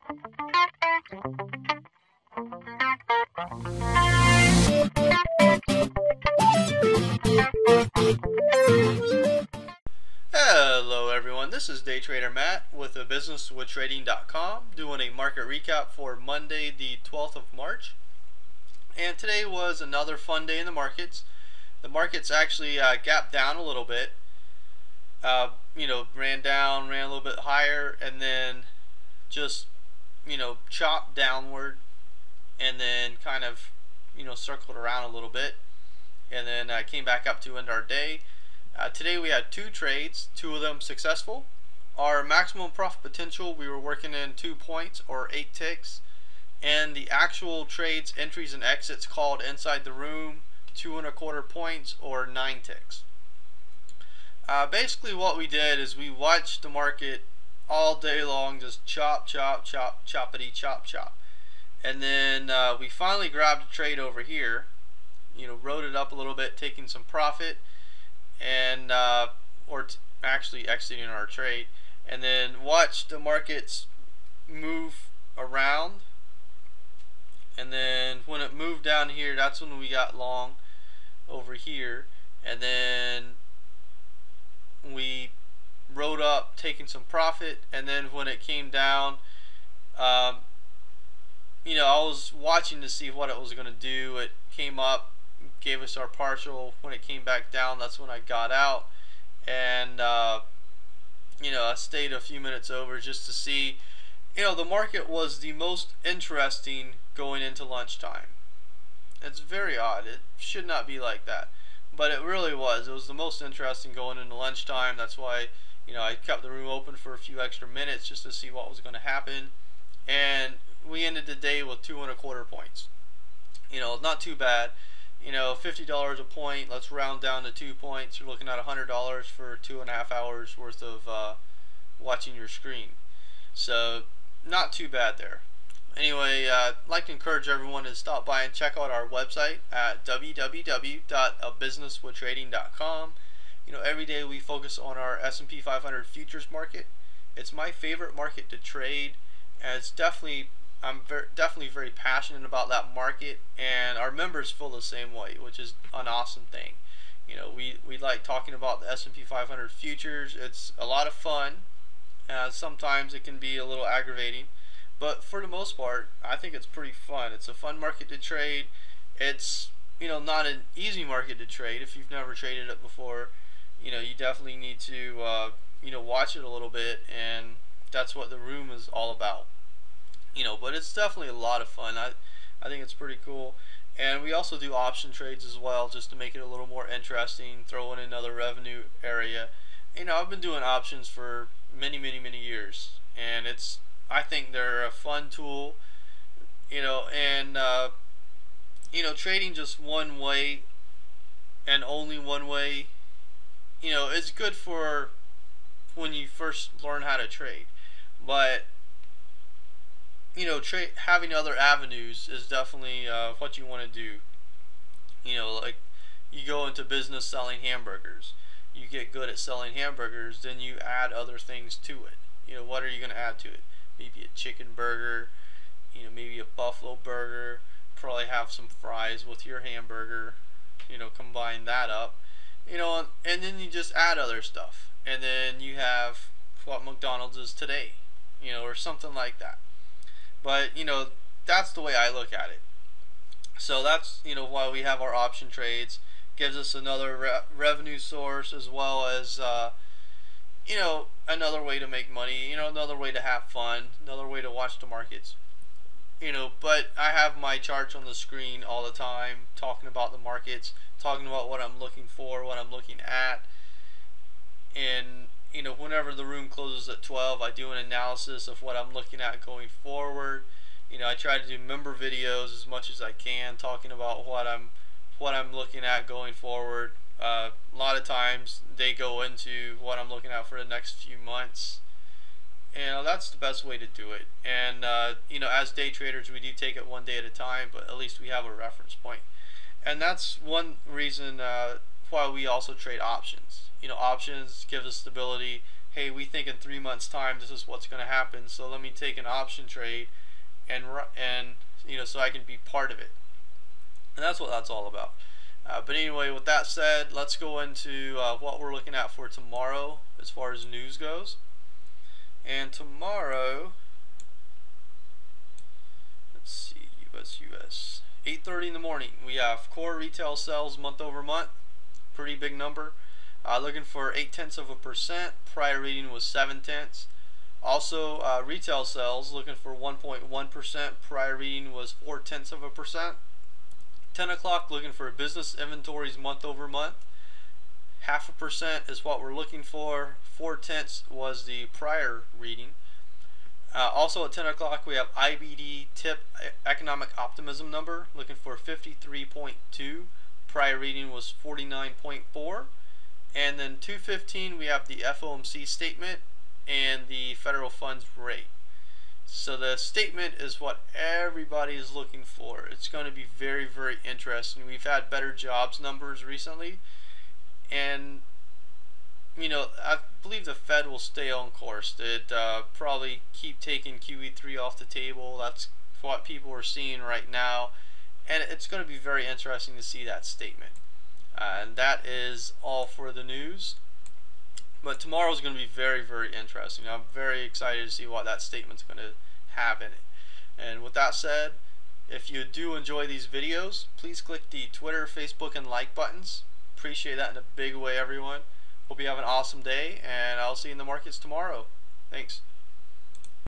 Hello everyone, this is Day Trader Matt with thebusinesswithtrading.com doing a market recap for Monday the 12th of March. And today was another fun day in the markets. The markets actually gapped down a little bit. Ran down, ran a little bit higher, and then just, chopped downward, and then kind of, circled around a little bit, and then came back up to end our day. Today we had 2 trades, 2 of them successful. Our maximum profit potential, we were working in 2 points or 8 ticks, and the actual trades, entries, and exits called inside the room, 2 1/4 points or 9 ticks. Basically what we did is we watched the market all day long, just chop, chop, chop, choppity, chop, chop. And then we finally grabbed a trade over here, rode it up a little bit, taking some profit, and actually exiting our trade, and then watched the markets move around. And then when it moved down here, that's when we got long over here, and then we rode up taking some profit. And then when it came down, I was watching to see what it was going to do. It came up, gave us our partial. When it came back down, that's when I got out, and I stayed a few minutes over just to see. The market was the most interesting going into lunchtime. It's very odd. It should not be like that, but it really was. It was the most interesting going into lunchtime. That's why I kept the room open for a few extra minutes just to see what was going to happen. And we ended the day with 2 1/4 points. Not too bad. $50 a point. Let's round down to 2 points. You're looking at $100 for 2.5 hours worth of watching your screen. So not too bad there. Anyway, I'd like to encourage everyone to stop by and check out our website at www.abusinesswithtrading.com. Every day we focus on our S&P 500 futures market. It's my favorite market to trade, and it's definitely very passionate about that market, and our members feel the same way, which is an awesome thing. We like talking about the S&P 500 futures. It's a lot of fun. Sometimes it can be a little aggravating, but for the most part, I think it's pretty fun. It's a fun market to trade. It's not an easy market to trade. If you've never traded it before, you definitely need to watch it a little bit, and that's what the room is all about. But it's definitely a lot of fun. I think it's pretty cool. And we also do option trades as well, just to make it a little more interesting, throw in another revenue area. I've been doing options for many years, and I think they're a fun tool. And trading just one way and only one way, it's good for when you first learn how to trade. But having other avenues is definitely what you want to do. Like you go into business selling hamburgers. You get good at selling hamburgers, then you add other things to it. What are you going to add to it? Maybe a chicken burger, maybe a buffalo burger. Probably have some fries with your hamburger. Combine that up. And then you just add other stuff, and then you have what McDonald's is today, or something like that. But that's the way I look at it. So that's why we have our option trades. Gives us another revenue source, as well as another way to make money, another way to have fun, another way to watch the markets. But I have my charts on the screen all the time, talking about the markets, talking about what I'm looking for, what I'm looking at. And whenever the room closes at 12, I do an analysis of what I'm looking at going forward. I try to do member videos as much as I can, talking about what I'm looking at going forward. A lot of times they go into what I'm looking at for the next few months. That's the best way to do it. And as day traders, we do take it one day at a time, but at least we have a reference point. And that's one reason why we also trade options. Options gives us stability, hey, we think in 3 months time this is what's going to happen, so let me take an option trade and you know, so I can be part of it. And that's what that's all about. But anyway, with that said, let's go into what we're looking at for tomorrow as far as news goes. And tomorrow, let's see, US 8:30 in the morning, we have core retail sales month over month, pretty big number, looking for 0.8%. Prior reading was 0.7. Also, retail sales looking for 1.1%. Prior reading was 0.4%. 10 o'clock looking for business inventories month over month. 0.5% is what we're looking for. 0.4 was the prior reading. Also at 10 o'clock we have IBD tip economic optimism number looking for 53.2. Prior reading was 49.4. And then 2:15 we have the FOMC statement and the federal funds rate. So the statement is what everybody is looking for. It's going to be very, very interesting. We've had better jobs numbers recently, and you know, I believe the Fed will stay on course. It probably keep taking QE3 off the table. That's what people are seeing right now, and it's going to be very interesting to see that statement. And that is all for the news. But tomorrow is going to be very, very interesting. I'm very excited to see what that statement's going to have in it. And with that said, if you do enjoy these videos, please click the Twitter, Facebook, and like buttons. Appreciate that in a big way, everyone. Hope you have an awesome day, and I'll see you in the markets tomorrow. Thanks.